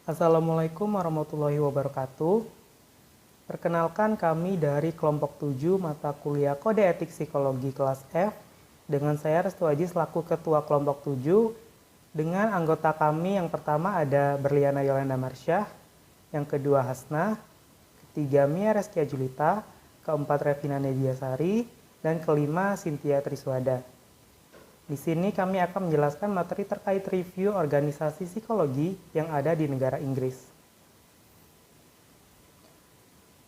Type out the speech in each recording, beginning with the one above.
Assalamualaikum warahmatullahi wabarakatuh. Perkenalkan kami dari kelompok 7 mata kuliah Kode Etik Psikologi kelas F dengan saya Restu Aji selaku ketua kelompok 7. Dengan anggota kami yang pertama ada Berliana Yolanda Marsyah, yang kedua Hasna, ketiga Mia Reskia Julita, keempat Revina Nediasari, dan kelima Cynthia Triswada. Di sini kami akan menjelaskan materi terkait review organisasi psikologi yang ada di negara Inggris.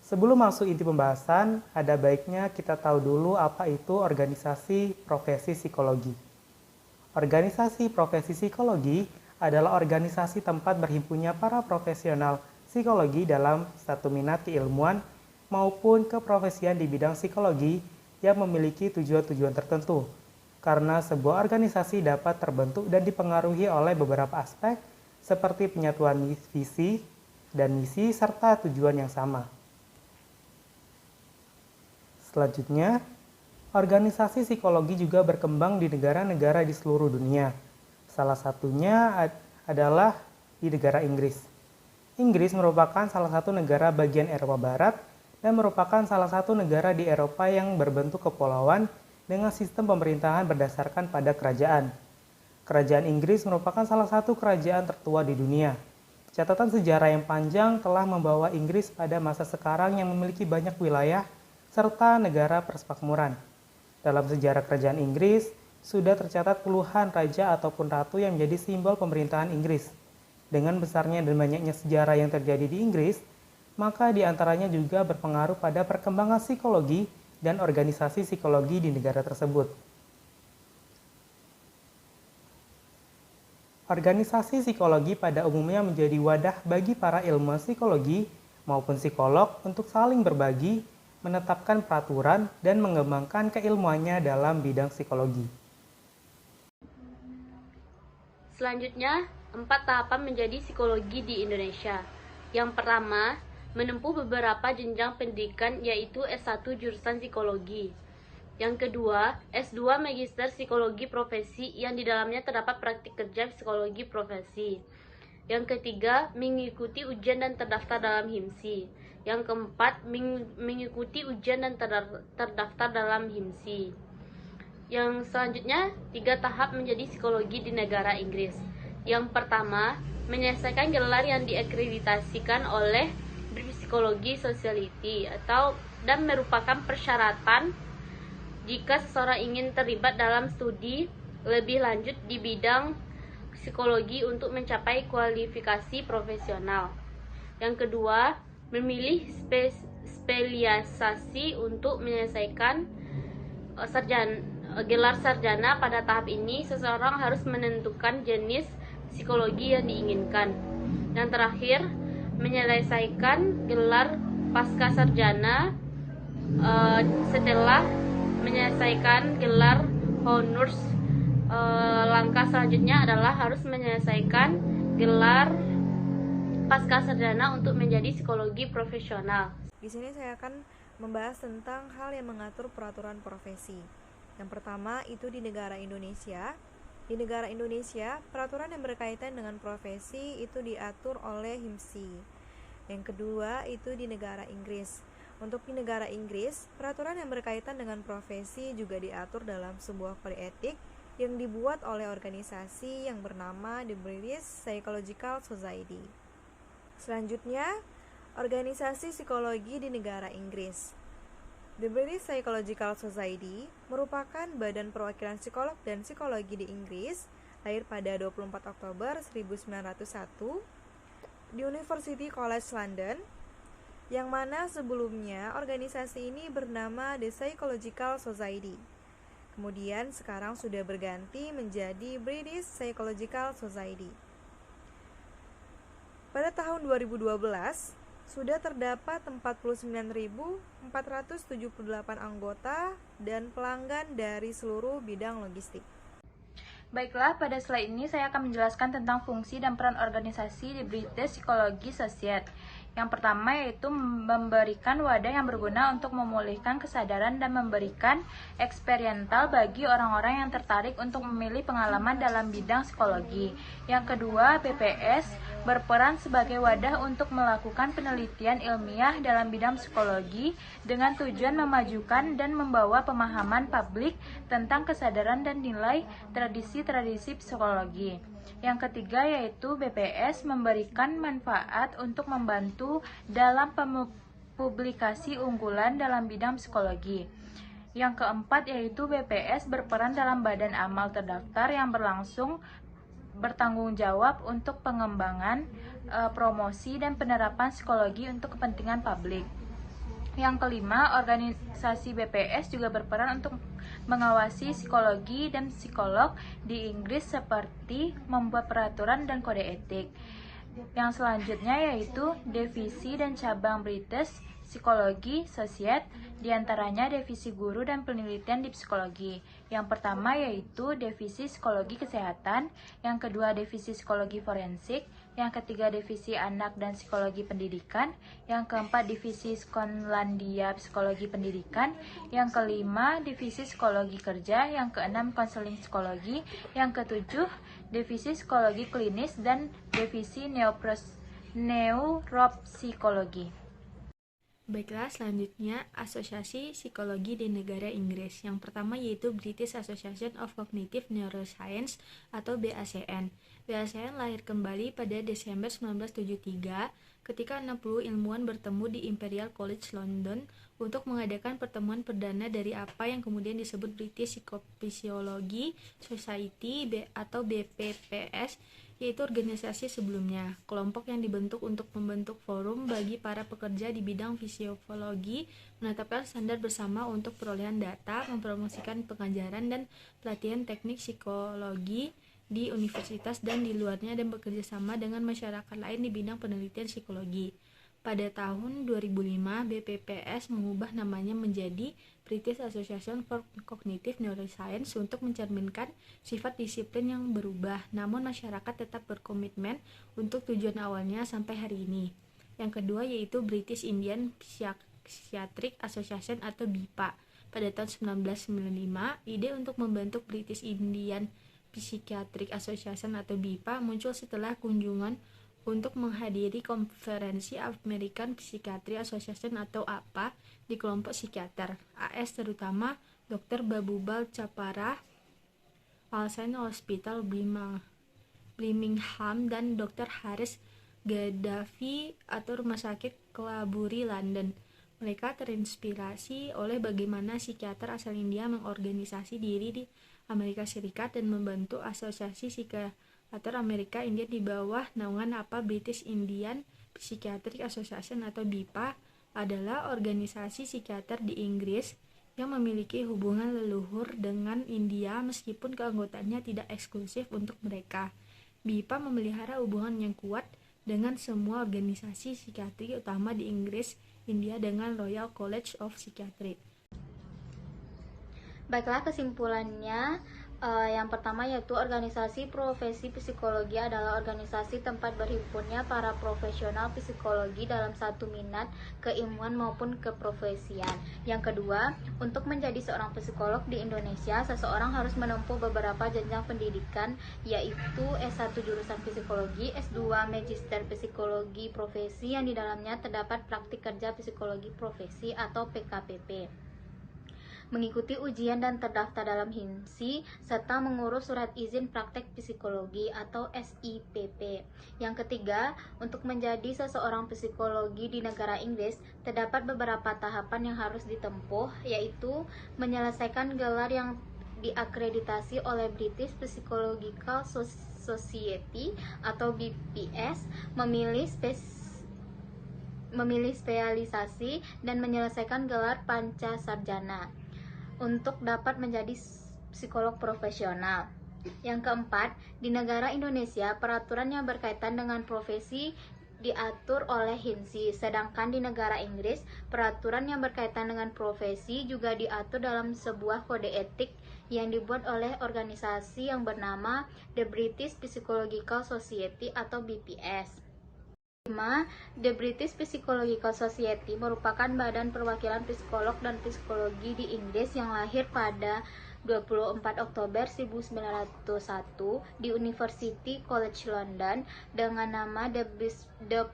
Sebelum masuk inti pembahasan, ada baiknya kita tahu dulu apa itu organisasi profesi psikologi. Organisasi profesi psikologi adalah organisasi tempat berhimpunnya para profesional psikologi dalam satu minat keilmuan maupun keprofesian di bidang psikologi yang memiliki tujuan-tujuan tertentu. Karena sebuah organisasi dapat terbentuk dan dipengaruhi oleh beberapa aspek seperti penyatuan visi dan misi serta tujuan yang sama. Selanjutnya, organisasi psikologi juga berkembang di negara-negara di seluruh dunia. Salah satunya adalah di negara Inggris. Inggris merupakan salah satu negara bagian Eropa Barat dan merupakan salah satu negara di Eropa yang berbentuk kepulauan dengan sistem pemerintahan berdasarkan pada kerajaan. Kerajaan Inggris merupakan salah satu kerajaan tertua di dunia. Catatan sejarah yang panjang telah membawa Inggris pada masa sekarang yang memiliki banyak wilayah serta negara persemakmuran. Dalam sejarah kerajaan Inggris, sudah tercatat puluhan raja ataupun ratu yang menjadi simbol pemerintahan Inggris. Dengan besarnya dan banyaknya sejarah yang terjadi di Inggris, maka diantaranya juga berpengaruh pada perkembangan psikologi dan organisasi psikologi di negara tersebut. Organisasi psikologi pada umumnya menjadi wadah bagi para ilmuwan psikologi maupun psikolog untuk saling berbagi, menetapkan peraturan, dan mengembangkan keilmuannya dalam bidang psikologi. Selanjutnya, 4 tahapan menjadi psikologi di Indonesia. Yang pertama, menempuh beberapa jenjang pendidikan yaitu S1 jurusan psikologi. Yang kedua, S2 Magister Psikologi Profesi yang di dalamnya terdapat praktik kerja psikologi profesi. Yang ketiga, mengikuti ujian dan terdaftar dalam HIMSI. Yang keempat, mengikuti ujian dan terdaftar dalam HIMSI. Yang selanjutnya, 3 tahap menjadi psikologi di negara Inggris. Yang pertama, menyelesaikan gelar yang diakreditasikan oleh British Psychology Society dan merupakan persyaratan jika seseorang ingin terlibat dalam studi lebih lanjut di bidang psikologi untuk mencapai kualifikasi profesional. Yang kedua, memilih spesialisasi untuk menyelesaikan gelar sarjana. Pada tahap ini, seseorang harus menentukan jenis psikologi yang diinginkan. Dan terakhir, menyelesaikan gelar pasca sarjana. Setelah menyelesaikan gelar honors, langkah selanjutnya adalah harus menyelesaikan gelar pasca sarjana untuk menjadi psikologi profesional. Di sini saya akan membahas tentang hal yang mengatur peraturan profesi. Yang pertama itu di negara Indonesia. Di negara Indonesia, peraturan yang berkaitan dengan profesi itu diatur oleh HIMSI. Yang kedua, itu di negara Inggris. Untuk di negara Inggris, peraturan yang berkaitan dengan profesi juga diatur dalam sebuah kode etik yang dibuat oleh organisasi yang bernama The British Psychological Society. Selanjutnya, organisasi psikologi di negara Inggris. The British Psychological Society merupakan badan perwakilan psikolog dan psikologi di Inggris, lahir pada 24 Oktober 1901 di University College London, yang mana sebelumnya organisasi ini bernama The Psychological Society. Kemudian sekarang sudah berganti menjadi British Psychological Society. Pada tahun 2012, sudah terdapat 49.478 anggota dan pelanggan dari seluruh bidang logistik. Baiklah, pada slide ini saya akan menjelaskan tentang fungsi dan peran organisasi di British Psychology Society. Yang pertama yaitu memberikan wadah yang berguna untuk memulihkan kesadaran dan memberikan eksperiental bagi orang-orang yang tertarik untuk memilih pengalaman dalam bidang psikologi. Yang kedua, BPS berperan sebagai wadah untuk melakukan penelitian ilmiah dalam bidang psikologi dengan tujuan memajukan dan membawa pemahaman publik tentang kesadaran dan nilai tradisi-tradisi psikologi. Yang ketiga yaitu BPS memberikan manfaat untuk membantu dalam publikasi unggulan dalam bidang psikologi. Yang keempat yaitu BPS berperan dalam badan amal terdaftar yang bertanggung jawab untuk pengembangan, promosi, dan penerapan psikologi untuk kepentingan publik. Yang kelima, organisasi BPS juga berperan untuk mengawasi psikologi dan psikolog di Inggris seperti membuat peraturan dan kode etik. Yang selanjutnya yaitu divisi dan cabang British Psychology Society, diantaranya divisi guru dan penelitian di psikologi. Yang pertama yaitu divisi psikologi kesehatan, yang kedua divisi psikologi forensik, yang ketiga divisi anak dan psikologi pendidikan, yang keempat divisi Skotlandia psikologi pendidikan, yang kelima divisi psikologi kerja, yang keenam konseling psikologi, yang ketujuh divisi psikologi klinis, dan divisi neuropsikologi. Baiklah, selanjutnya asosiasi psikologi di negara Inggris. Yang pertama yaitu British Association of Cognitive Neuroscience atau BACN. BACN lahir kembali pada Desember 1973 ketika 60 ilmuwan bertemu di Imperial College London untuk mengadakan pertemuan perdana dari apa yang kemudian disebut British Psychophysiology Society atau BPPS, yaitu organisasi sebelumnya. Kelompok yang dibentuk untuk membentuk forum bagi para pekerja di bidang fisiologi, menetapkan standar bersama untuk perolehan data, mempromosikan pengajaran dan pelatihan teknik psikologi di universitas dan di luarnya, dan bekerja sama dengan masyarakat lain di bidang penelitian psikologi. Pada tahun 2005, BPPS mengubah namanya menjadi British Association for Cognitive Neuroscience untuk mencerminkan sifat disiplin yang berubah, namun masyarakat tetap berkomitmen untuk tujuan awalnya sampai hari ini. Yang kedua yaitu British Indian Psychiatric Association atau BIPA. Pada tahun 1995, ide untuk membentuk British Indian Psychiatric Association atau BIPA muncul setelah kunjungan untuk menghadiri konferensi American Psychiatry Association atau APA di kelompok psikiater AS, terutama Dr. Babubal Chaparah, Al Saint Hospital Birmingham, dan Dr. Haris Gaddafi atau Rumah Sakit Kelaburi London. Mereka terinspirasi oleh bagaimana psikiater asal India mengorganisasi diri di Amerika Serikat dan membentuk asosiasi psikiater Amerika India di bawah naungan APA. British Indian Psychiatric Association atau BIPA adalah organisasi psikiater di Inggris yang memiliki hubungan leluhur dengan India meskipun keanggotaannya tidak eksklusif untuk mereka. BIPA memelihara hubungan yang kuat dengan semua organisasi psikiatri utama di Inggris, India dengan Royal College of Psychiatry. Baiklah, kesimpulannya, yang pertama yaitu organisasi profesi psikologi adalah organisasi tempat berhimpunnya para profesional psikologi dalam satu minat, keilmuan maupun keprofesian. Yang kedua, untuk menjadi seorang psikolog di Indonesia, seseorang harus menempuh beberapa jenjang pendidikan, yaitu S1 jurusan psikologi, S2 Magister Psikologi Profesi yang di dalamnya terdapat praktik kerja psikologi profesi atau PKPP, mengikuti ujian dan terdaftar dalam HIMSI, serta mengurus surat izin praktek psikologi atau SIPP. Yang ketiga, untuk menjadi seseorang psikologi di negara Inggris, terdapat beberapa tahapan yang harus ditempuh, yaitu menyelesaikan gelar yang diakreditasi oleh British Psychological Society atau BPS, memilih spesialisasi, dan menyelesaikan gelar pancasarjana untuk dapat menjadi psikolog profesional. Yang keempat, di negara Indonesia, peraturan yang berkaitan dengan profesi diatur oleh HIMSI, sedangkan di negara Inggris, peraturan yang berkaitan dengan profesi juga diatur dalam sebuah kode etik yang dibuat oleh organisasi yang bernama The British Psychological Society atau BPS. 5. The British Psychological Society merupakan badan perwakilan psikolog dan psikologi di Inggris yang lahir pada 24 Oktober 1901 di University College London dengan nama The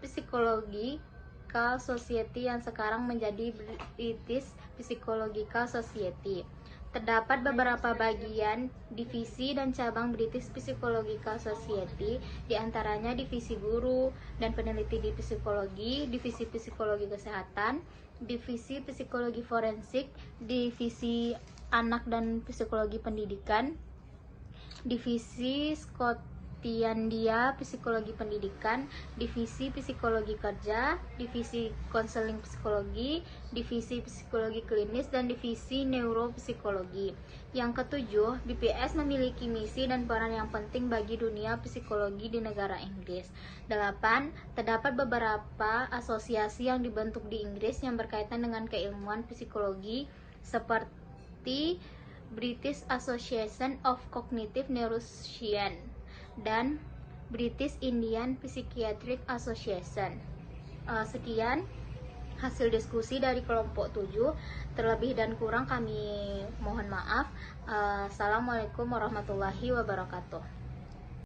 Psychological Society yang sekarang menjadi British Psychological Society. Terdapat beberapa bagian, divisi, dan cabang British Psychological Society, diantaranya divisi guru dan peneliti di psikologi, divisi psikologi kesehatan, divisi psikologi forensik, divisi anak dan psikologi pendidikan, divisi Skotlandia Psikologi Pendidikan, divisi psikologi kerja, divisi konseling psikologi, divisi psikologi klinis, dan divisi neuropsikologi. Yang ketujuh, BPS memiliki misi dan peran yang penting bagi dunia psikologi di negara Inggris. 8. Terdapat beberapa asosiasi yang dibentuk di Inggris yang berkaitan dengan keilmuan psikologi seperti British Association of Cognitive Neuroscience dan British Indian Psychiatric Association. Sekian hasil diskusi dari kelompok 7. Terlebih dan kurang kami mohon maaf. Assalamualaikum warahmatullahi wabarakatuh.